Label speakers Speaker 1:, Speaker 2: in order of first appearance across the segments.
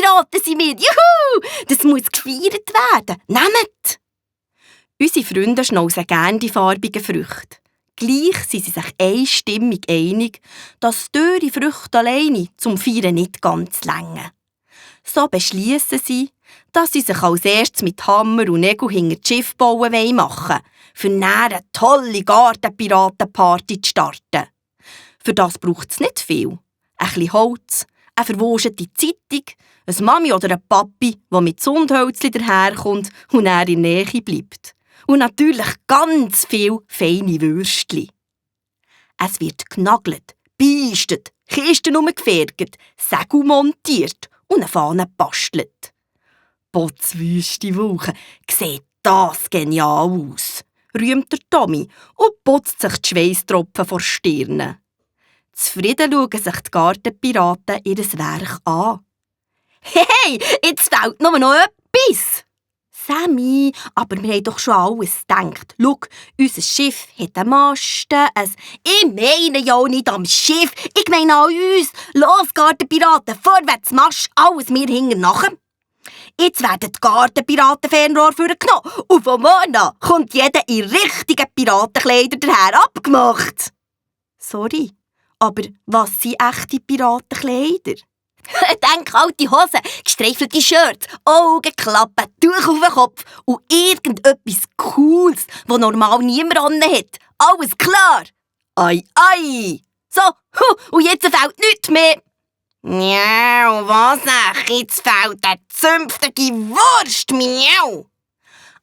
Speaker 1: Gartenpiraten sind wir. Juhu! Das muss gefeiert werden. Nehmt! Unsere Freunde schnauzen gerne die farbigen Früchte. Gleich sind sie sich einstimmig einig, dass teure Früchte alleine zum Feiern nicht ganz reichen. So beschliessen sie, dass sie sich als erstes mit Hammer und Nägel hinter das Schiff bauen machen wollen, für nachher eine tolle Gartenpiratenparty zu starten. Für das braucht es nicht viel. Ein bisschen Holz, eine verwurschelte Zeitung, eine Mami oder ein Papi, der mit Zündhölzchen daherkommt und dann in der Nähe bleibt. Und natürlich ganz viel feine Würstchen. Es wird genagelt, beistet, Kisten umgefertigt, Segel montiert und eine Fahne gebastelt. Potzwüste Woche, sieht das genial aus, rühmt der Tommy und putzt sich die Schweisstropfen vor Stirn. Zufrieden schauen sich die Gartenpiraten ihr Werk an. Hey, jetzt fehlt nur noch etwas! Sammy, aber wir haben doch schon alles gedacht. Schau, unser Schiff hat einen Masten, Ich meine ja auch nicht am Schiff, ich meine an uns. Los, Gartenpiraten, vorwärts Marsch, alles wir hinten nachher. Jetzt werden die Gartenpiraten-Fernrohr vorgenommen und von morgen an kommt jeder in richtigen Piratenkleider daher abgemacht. Sorry, aber was sind echte Piratenkleider? Denk alte Hosen, gestreifelte Shirts, Augenklappen, Tuch auf den Kopf und irgendetwas Cooles, das normal niemand anhat. Alles klar? Ei, ei! So, und jetzt fehlt nichts mehr. Miau, was echt? Jetzt fehlt eine zünftige Wurst, miau!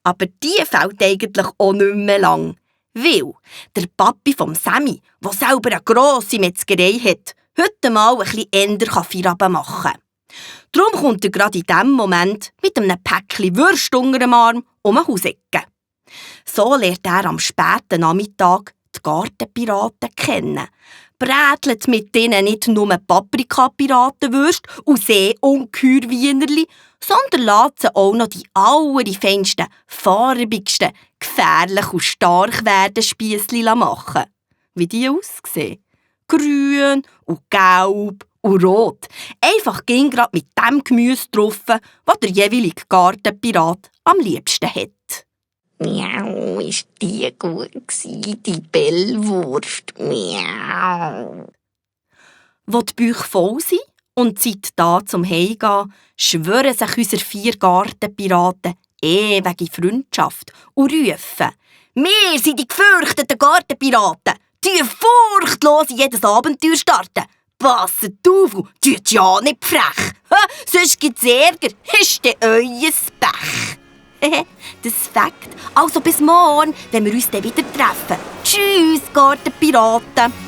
Speaker 1: Aber die fehlt eigentlich auch nicht mehr lang. Weil der Papi vom Sammy, der selber eine grosse Metzgerei hat, heute mal ein bisschen eher Feierabend machen kann. Darum kommt er gerade in diesem Moment mit einem Päckchen Würst unter dem Arm um eine Hausecke. So lernt er am späten Nachmittag die Gartenpiraten kennen. Brätelt mit ihnen nicht nur Paprika-Piratenwürste und Seeungeheuer-Wienerli, sondern lässt sie auch noch die allerfeinsten, farbigsten, gefährlich und stark werden Spiessli machen. Wie die aussehen? Grün und gelb und rot. Einfach ging grad mit dem Gemüse getroffen, das der jeweilige Gartenpirat am liebsten hat. Miau, ist die gut gsi, die Bellwurst. Miau. Wo die Bäuche voll sind und die Zeit da zum Heimgehen, schwören sich unsere 4 Gartenpiraten ewige Freundschaft und rufen: Wir sind die gefürchteten Gartenpiraten, die furchtlos in jedes Abenteuer starten. Passet auf und tut ja nicht frech. Sonst gibt's Ärger, ist dann euer Pech. Das Fakt. Also bis morgen, wenn wir uns dann wieder treffen. Tschüss, Gartenpiraten.